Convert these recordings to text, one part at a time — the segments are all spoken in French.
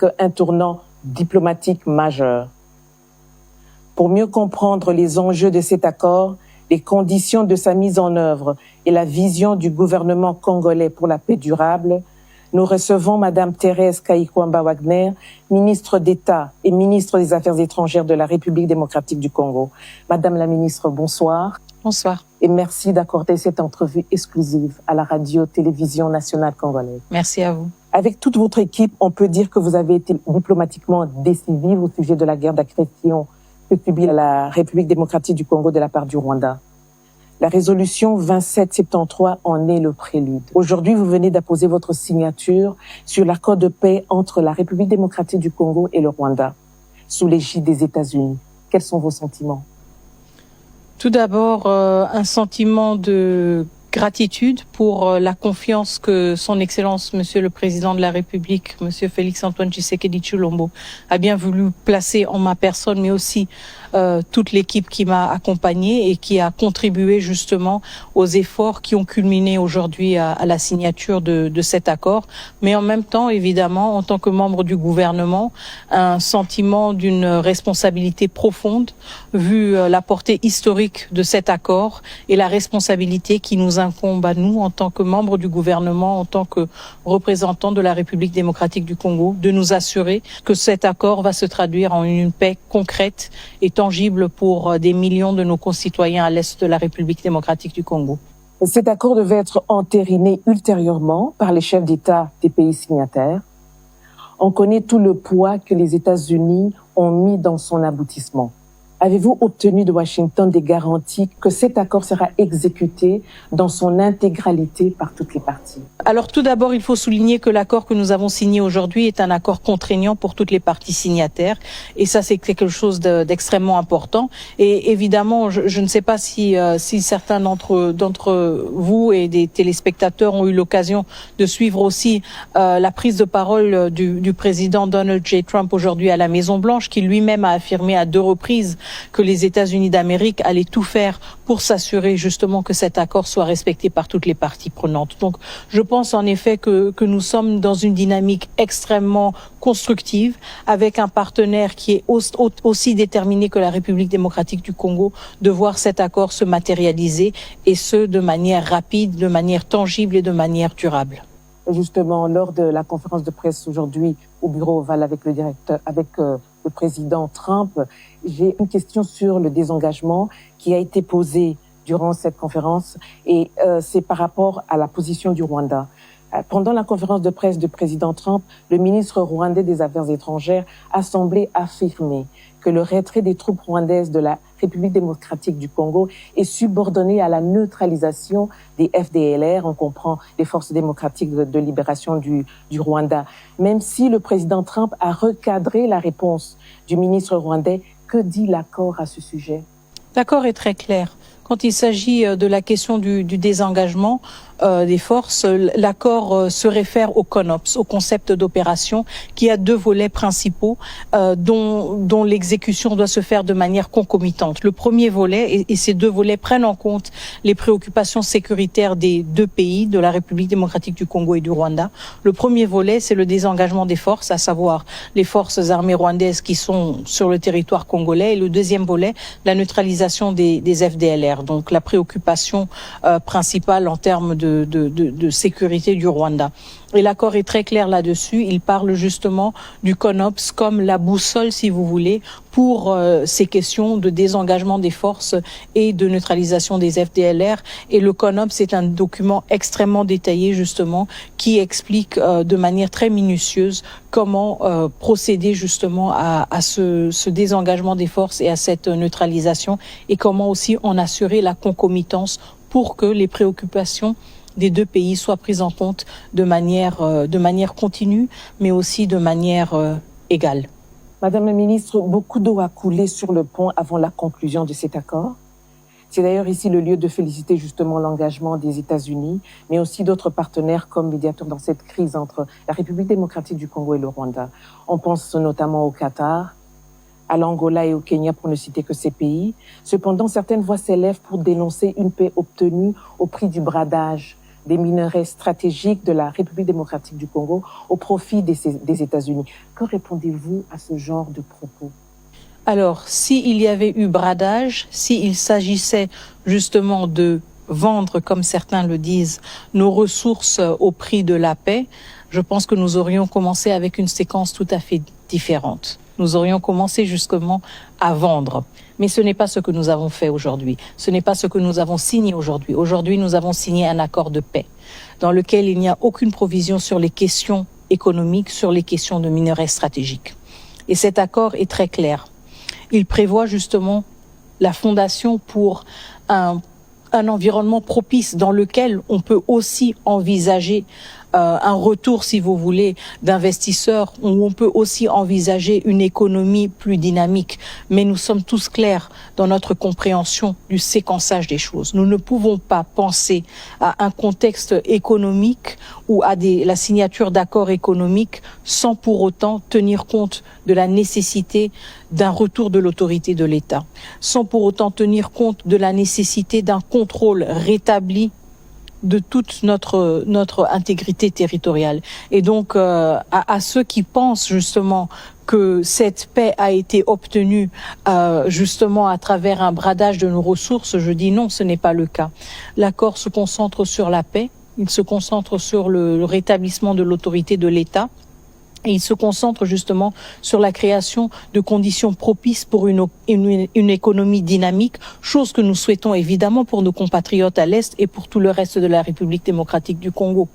marque un tournant diplomatique majeur. Pour mieux comprendre les enjeux de cet accord, les conditions de sa mise en œuvre et la vision du gouvernement congolais pour la paix durable, nous recevons Madame Thérèse Kayikwamba-Wagner, ministre d'État et ministre des Affaires étrangères de la République démocratique du Congo. Madame la ministre, bonsoir. Bonsoir. Et merci d'accorder cette entrevue exclusive à la radio-télévision nationale congolaise. Merci à vous. Avec toute votre équipe, on peut dire que vous avez été diplomatiquement décisive au sujet de la guerre d'agression que subit la République démocratique du Congo de la part du Rwanda. La résolution 2773 en est le prélude. Aujourd'hui, vous venez d'apposer votre signature sur l'accord de paix entre la République démocratique du Congo et le Rwanda, sous l'égide des États-Unis. Quels sont vos sentiments? Tout d'abord, un sentiment de gratitude pour la confiance que son Excellence, Monsieur le Président de la République, Monsieur Félix-Antoine Tshisekedi Tshilombo, a bien voulu placer en ma personne, mais aussi toute l'équipe qui m'a accompagnée et qui a contribué justement aux efforts qui ont culminé aujourd'hui à la signature de cet accord. Mais en même temps, évidemment, en tant que membre du gouvernement, un sentiment d'une responsabilité profonde, vu la portée historique de cet accord et la responsabilité qui nous incombe à nous en tant que membres du gouvernement, en tant que représentants de la République démocratique du Congo, de nous assurer que cet accord va se traduire en une paix concrète et tangible pour des millions de nos concitoyens à l'est de la République démocratique du Congo. Cet accord devait être entériné ultérieurement par les chefs d'État des pays signataires. On connaît tout le poids que les États-Unis ont mis dans son aboutissement. Avez-vous obtenu de Washington des garanties que cet accord sera exécuté dans son intégralité par toutes les parties? Alors tout d'abord, il faut souligner que l'accord que nous avons signé aujourd'hui est un accord contraignant pour toutes les parties signataires. Et ça, c'est quelque chose d'extrêmement important. Et évidemment, je ne sais pas si certains d'entre vous et des téléspectateurs ont eu l'occasion de suivre aussi la prise de parole du président Donald J. Trump aujourd'hui à la Maison-Blanche, qui lui-même a affirmé à 2 reprises que les États-Unis d'Amérique allaient tout faire pour s'assurer justement que cet accord soit respecté par toutes les parties prenantes. Donc, je pense en effet que nous sommes dans une dynamique extrêmement constructive avec un partenaire qui est aussi déterminé que la République démocratique du Congo de voir cet accord se matérialiser et ce, de manière rapide, de manière tangible et de manière durable. Justement, lors de la conférence de presse aujourd'hui au bureau Oval avec le président Trump, j'ai une question sur le désengagement qui a été posée durant cette conférence et c'est par rapport à la position du Rwanda. Pendant la conférence de presse du président Trump, le ministre rwandais des Affaires étrangères a semblé affirmer que le retrait des troupes rwandaises de la République démocratique du Congo est subordonné à la neutralisation des FDLR, on comprend les forces démocratiques de libération du Rwanda. Même si le président Trump a recadré la réponse du ministre rwandais, que dit l'accord à ce sujet? L'accord est très clair. Quand il s'agit de la question du désengagement des forces, l'accord se réfère au CONOPS, au concept d'opération, qui a 2 volets principaux dont l'exécution doit se faire de manière concomitante. Le premier volet, et ces 2 volets prennent en compte les préoccupations sécuritaires des 2 pays, de la République démocratique du Congo et du Rwanda. Le premier volet, c'est le désengagement des forces, à savoir les forces armées rwandaises qui sont sur le territoire congolais. Et le deuxième volet, la neutralisation des FDLR. Donc la préoccupation principale en termes de sécurité du Rwanda. Et l'accord est très clair là-dessus. Il parle justement du CONOPS comme la boussole, si vous voulez, pour ces questions de désengagement des forces et de neutralisation des FDLR. Et le CONOPS est un document extrêmement détaillé, justement, qui explique de manière très minutieuse comment procéder justement à ce désengagement des forces et à cette neutralisation et comment aussi en assurer la concomitance pour que les préoccupations des 2 pays soient prises en compte de manière continue, mais aussi de manière égale. Madame la ministre, beaucoup d'eau a coulé sur le pont avant la conclusion de cet accord. C'est d'ailleurs ici le lieu de féliciter justement l'engagement des États-Unis, mais aussi d'autres partenaires comme médiateurs dans cette crise entre la République démocratique du Congo et le Rwanda. On pense notamment au Qatar, à l'Angola et au Kenya, pour ne citer que ces pays. Cependant, certaines voix s'élèvent pour dénoncer une paix obtenue au prix du bradage des minerais stratégiques de la République démocratique du Congo au profit des États-Unis. Que répondez-vous à ce genre de propos? Alors, s'il y avait eu bradage, s'il s'agissait justement de vendre, comme certains le disent, nos ressources au prix de la paix, je pense que nous aurions commencé avec une séquence tout à fait différente. Nous aurions commencé justement à vendre. Mais ce n'est pas ce que nous avons fait aujourd'hui. Ce n'est pas ce que nous avons signé aujourd'hui. Aujourd'hui, nous avons signé un accord de paix dans lequel il n'y a aucune provision sur les questions économiques, sur les questions de minerais stratégiques. Et cet accord est très clair. Il prévoit justement la fondation pour un environnement propice dans lequel on peut aussi envisager un retour, si vous voulez, d'investisseurs, où on peut aussi envisager une économie plus dynamique. Mais nous sommes tous clairs dans notre compréhension du séquençage des choses. Nous ne pouvons pas penser à un contexte économique ou à la signature d'accords économiques sans pour autant tenir compte de la nécessité d'un retour de l'autorité de l'État, sans pour autant tenir compte de la nécessité d'un contrôle rétabli de toute notre intégrité territoriale. Et donc, à ceux qui pensent justement que cette paix a été obtenue justement à travers un bradage de nos ressources, je dis non, ce n'est pas le cas. L'accord se concentre sur la paix, il se concentre sur le rétablissement de l'autorité de l'État. Et il se concentre justement sur la création de conditions propices pour une économie dynamique, chose que nous souhaitons évidemment pour nos compatriotes à l'Est et pour tout le reste de la République démocratique du Congo.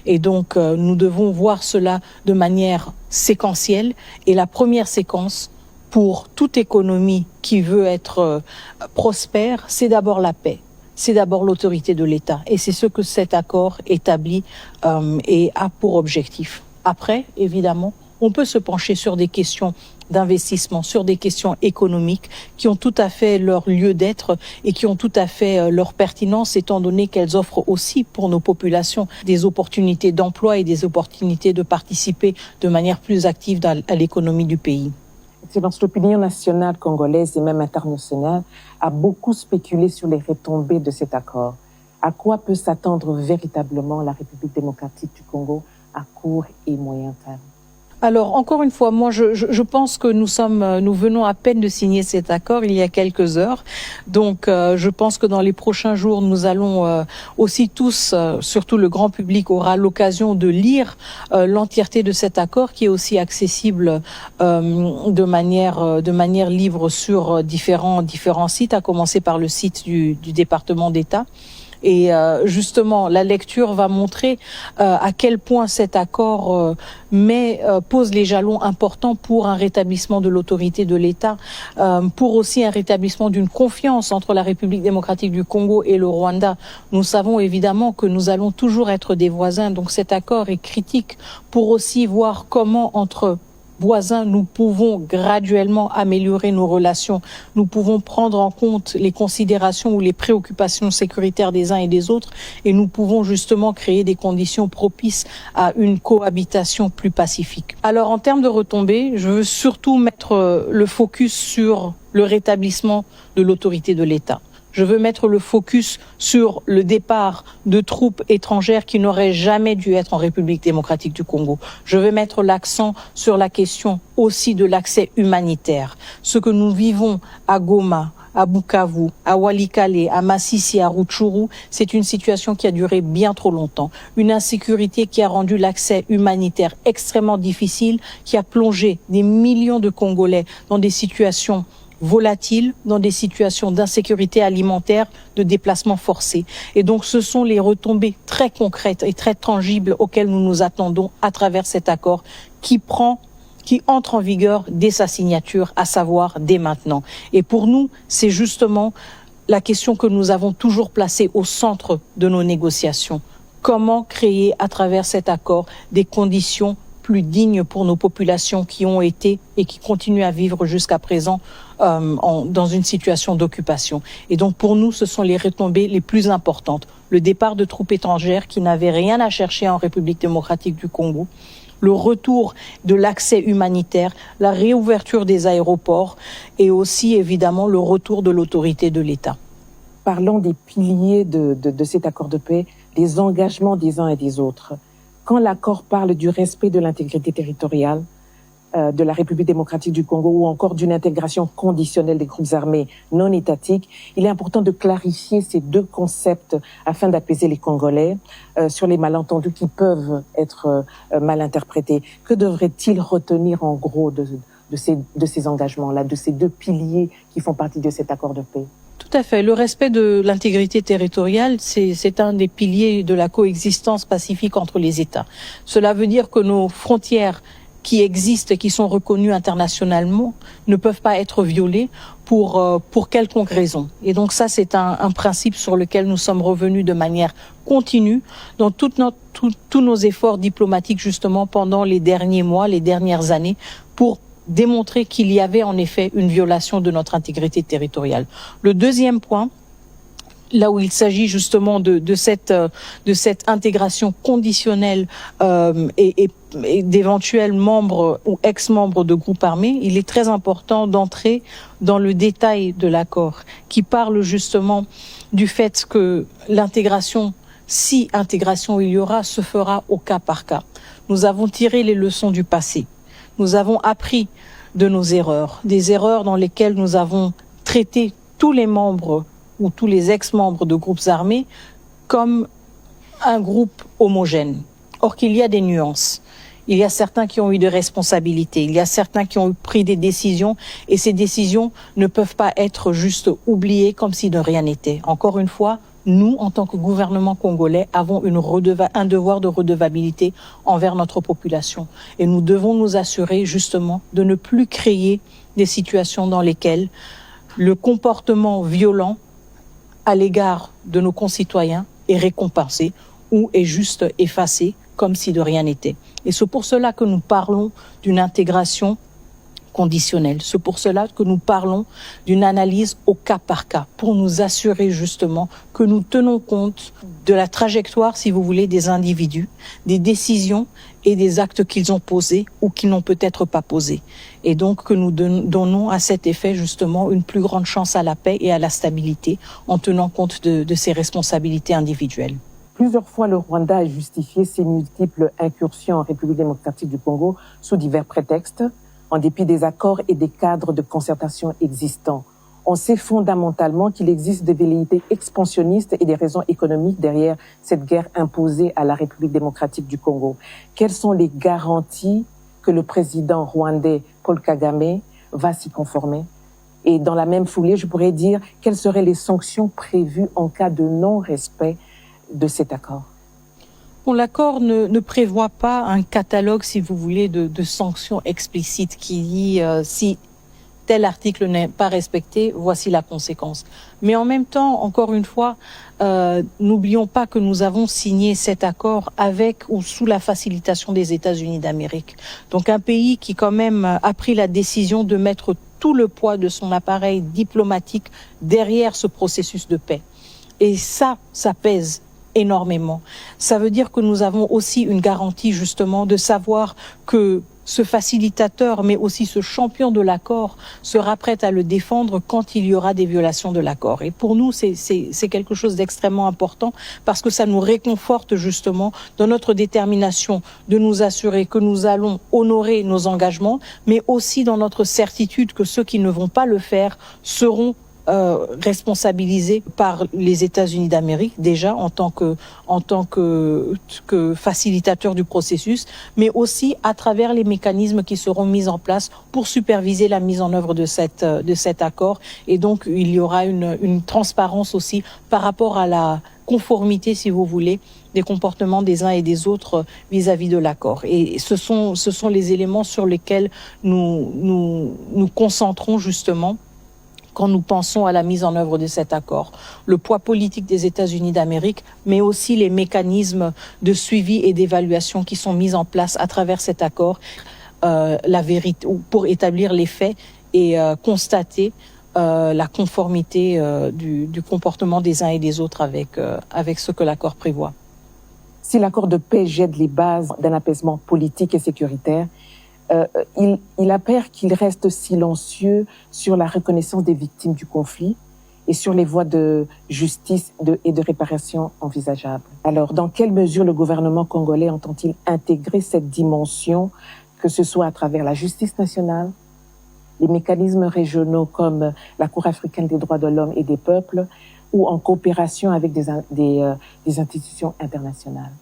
Et donc, nous devons voir cela de manière séquentielle. Et la première séquence, pour toute économie qui veut être prospère, c'est d'abord la paix. C'est d'abord l'autorité de l'État. Et c'est ce que cet accord établit et a pour objectif. Après, évidemment, on peut se pencher sur des questions d'investissement, sur des questions économiques qui ont tout à fait leur lieu d'être et qui ont tout à fait leur pertinence, étant donné qu'elles offrent aussi pour nos populations des opportunités d'emploi et des opportunités de participer de manière plus active à l'économie du pays. Excellence, l'opinion nationale congolaise et même internationale a beaucoup spéculé sur les retombées de cet accord. À quoi peut s'attendre véritablement la République démocratique du Congo à court et moyen terme? Alors, encore une fois, moi, je pense que nous venons à peine de signer cet accord il y a quelques heures. Donc, je pense que dans les prochains jours, nous allons aussi tous, surtout le grand public, aura l'occasion de lire l'entièreté de cet accord qui est aussi accessible de manière libre sur différents sites, à commencer par le site du département d'État. Et justement, la lecture va montrer à quel point cet accord pose les jalons importants pour un rétablissement de l'autorité de l'État, pour aussi un rétablissement d'une confiance entre la République démocratique du Congo et le Rwanda. Nous savons évidemment que nous allons toujours être des voisins, donc cet accord est critique pour aussi voir comment entre voisins, nous pouvons graduellement améliorer nos relations. Nous pouvons prendre en compte les considérations ou les préoccupations sécuritaires des uns et des autres et nous pouvons justement créer des conditions propices à une cohabitation plus pacifique. Alors, en termes de retombées, je veux surtout mettre le focus sur le rétablissement de l'autorité de l'État. Je veux mettre le focus sur le départ de troupes étrangères qui n'auraient jamais dû être en République démocratique du Congo. Je veux mettre l'accent sur la question aussi de l'accès humanitaire. Ce que nous vivons à Goma, à Bukavu, à Walikale, à Masisi, à Rutshuru, c'est une situation qui a duré bien trop longtemps. Une insécurité qui a rendu l'accès humanitaire extrêmement difficile, qui a plongé des millions de Congolais dans des situations volatiles, dans des situations d'insécurité alimentaire, de déplacement forcé. Et donc ce sont les retombées très concrètes et très tangibles auxquelles nous nous attendons à travers cet accord qui entre en vigueur dès sa signature, à savoir dès maintenant. Et pour nous, c'est justement la question que nous avons toujours placée au centre de nos négociations. Comment créer à travers cet accord des conditions plus dignes pour nos populations qui ont été et qui continuent à vivre jusqu'à présent dans une situation d'occupation. Et donc pour nous, ce sont les retombées les plus importantes. Le départ de troupes étrangères qui n'avaient rien à chercher en République démocratique du Congo, le retour de l'accès humanitaire, la réouverture des aéroports et aussi évidemment le retour de l'autorité de l'État. Parlons des piliers de cet accord de paix. les engagements des uns et des autres. Quand l'accord parle du respect de l'intégrité territoriale de la République démocratique du Congo ou encore d'une intégration conditionnelle des groupes armés non étatiques, il est important de clarifier ces deux concepts afin d'apaiser les Congolais sur les malentendus qui peuvent être mal interprétés. Que devrait-il retenir en gros de ces engagements-là, de ces deux piliers qui font partie de cet accord de paix? Tout à fait. Le respect de l'intégrité territoriale, c'est un des piliers de la coexistence pacifique entre les États. Cela veut dire que nos frontières qui existent, qui sont reconnues internationalement, ne peuvent pas être violées pour quelconque raison. Et donc ça, c'est un principe sur lequel nous sommes revenus de manière continue dans tous nos efforts diplomatiques justement pendant les derniers mois, les dernières années, pour démontrer qu'il y avait en effet une violation de notre intégrité territoriale. Le deuxième point, là où il s'agit justement de cette intégration conditionnelle et d'éventuels membres ou ex-membres de groupes armés, il est très important d'entrer dans le détail de l'accord qui parle justement du fait que l'intégration, si intégration il y aura, se fera au cas par cas. Nous avons tiré les leçons du passé. Nous avons appris de nos erreurs, des erreurs dans lesquelles nous avons traité tous les membres ou tous les ex-membres de groupes armés comme un groupe homogène. Or qu'il y a des nuances. Il y a certains qui ont eu des responsabilités, il y a certains qui ont pris des décisions et ces décisions ne peuvent pas être juste oubliées comme si de rien n'était. Encore une fois, nous, en tant que gouvernement congolais, avons un devoir de redevabilité envers notre population. Et nous devons nous assurer justement de ne plus créer des situations dans lesquelles le comportement violent à l'égard de nos concitoyens est récompensé ou est juste effacé comme si de rien n'était. Et c'est pour cela que nous parlons d'une intégration conditionnelle. C'est pour cela que nous parlons d'une analyse au cas par cas, pour nous assurer justement que nous tenons compte de la trajectoire, si vous voulez, des individus, des décisions et des actes qu'ils ont posés ou qu'ils n'ont peut-être pas posés. Et donc que nous donnons à cet effet justement une plus grande chance à la paix et à la stabilité en tenant compte de ces responsabilités individuelles. Plusieurs fois, le Rwanda a justifié ses multiples incursions en République démocratique du Congo sous divers prétextes, en dépit des accords et des cadres de concertation existants. On sait fondamentalement qu'il existe des velléités expansionnistes et des raisons économiques derrière cette guerre imposée à la République démocratique du Congo. Quelles sont les garanties que le président rwandais Paul Kagame va s'y conformer? Et dans la même foulée, je pourrais dire, quelles seraient les sanctions prévues en cas de non-respect de cet accord? Bon, l'accord ne prévoit pas un catalogue, si vous voulez, de sanctions explicites qui dit si tel article n'est pas respecté, voici la conséquence. Mais en même temps, encore une fois, n'oublions pas que nous avons signé cet accord avec ou sous la facilitation des États-Unis d'Amérique. Donc un pays qui quand même a pris la décision de mettre tout le poids de son appareil diplomatique derrière ce processus de paix. Et ça pèse énormément. Ça veut dire que nous avons aussi une garantie justement de savoir que ce facilitateur, mais aussi ce champion de l'accord, sera prêt à le défendre quand il y aura des violations de l'accord. Et pour nous, c'est quelque chose d'extrêmement important parce que ça nous réconforte justement dans notre détermination de nous assurer que nous allons honorer nos engagements, mais aussi dans notre certitude que ceux qui ne vont pas le faire seront responsabilisés par les États-Unis d'Amérique déjà en tant que facilitateur du processus, mais aussi à travers les mécanismes qui seront mis en place pour superviser la mise en œuvre de cet accord. Et donc il y aura une transparence aussi par rapport à la conformité, si vous voulez, des comportements des uns et des autres vis-à-vis de l'accord. Et ce sont les éléments sur lesquels nous concentrons justement quand nous pensons à la mise en œuvre de cet accord. Le poids politique des États-Unis d'Amérique, mais aussi les mécanismes de suivi et d'évaluation qui sont mis en place à travers cet accord, la vérité, pour établir les faits et constater la conformité du comportement des uns et des autres avec ce que l'accord prévoit. Si l'accord de paix jette les bases d'un apaisement politique et sécuritaire, il appert qu'il reste silencieux sur la reconnaissance des victimes du conflit et sur les voies de justice et de réparation envisageables. Alors, dans quelle mesure le gouvernement congolais entend-il intégrer cette dimension, que ce soit à travers la justice nationale, les mécanismes régionaux comme la Cour africaine des droits de l'homme et des peuples, ou en coopération avec des institutions internationales?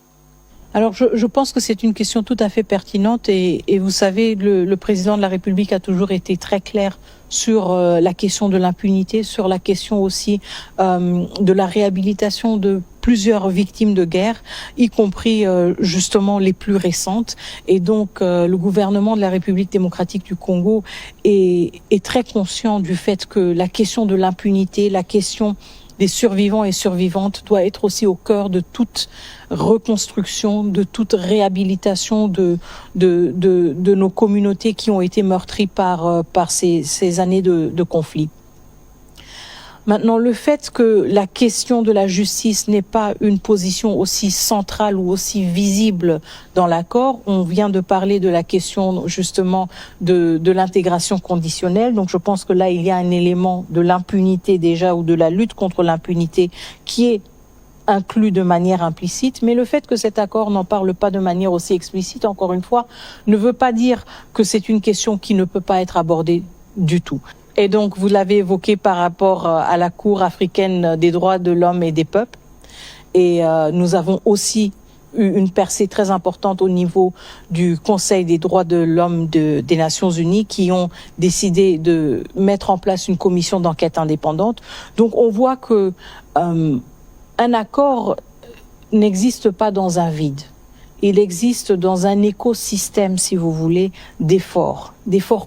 Alors, je pense que c'est une question tout à fait pertinente et vous savez, le président de la République a toujours été très clair sur la question de l'impunité, sur la question aussi de la réhabilitation de plusieurs victimes de guerre, y compris justement les plus récentes. Et donc, le gouvernement de la République démocratique du Congo est très conscient du fait que la question de l'impunité, la question des survivants et survivantes doit être aussi au cœur de toute reconstruction, de toute réhabilitation de nos communautés qui ont été meurtries par ces années de conflit. Maintenant, le fait que la question de la justice n'ait pas une position aussi centrale ou aussi visible dans l'accord, on vient de parler de la question justement de l'intégration conditionnelle. Donc je pense que là, il y a un élément de l'impunité déjà ou de la lutte contre l'impunité qui est inclus de manière implicite, mais le fait que cet accord n'en parle pas de manière aussi explicite, encore une fois, ne veut pas dire que c'est une question qui ne peut pas être abordée du tout. Et donc, vous l'avez évoqué par rapport à la Cour africaine des droits de l'homme et des peuples. Et nous avons aussi eu une percée très importante au niveau du Conseil des droits de l'homme des Nations Unies qui ont décidé de mettre en place une commission d'enquête indépendante. Donc, on voit que un accord n'existe pas dans un vide. Il existe dans un écosystème, si vous voulez, d'efforts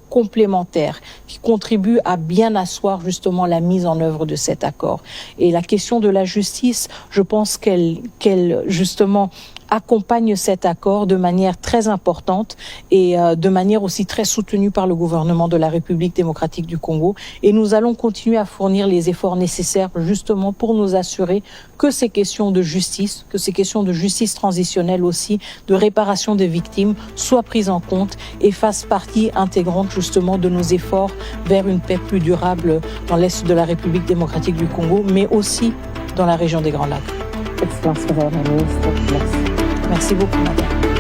complémentaires qui contribuent à bien asseoir justement la mise en œuvre de cet accord. Et la question de la justice, je pense qu'elle justement accompagne cet accord de manière très importante et de manière aussi très soutenue par le gouvernement de la République démocratique du Congo. Et nous allons continuer à fournir les efforts nécessaires justement pour nous assurer que ces questions de justice, que ces questions de justice transitionnelle aussi, de réparation des victimes soient prises en compte et fassent partie intégrante justement de nos efforts vers une paix plus durable dans l'Est de la République démocratique du Congo, mais aussi dans la région des Grands Lacs. Excellence, Madame la Ministre. Merci. Merci beaucoup, Madame.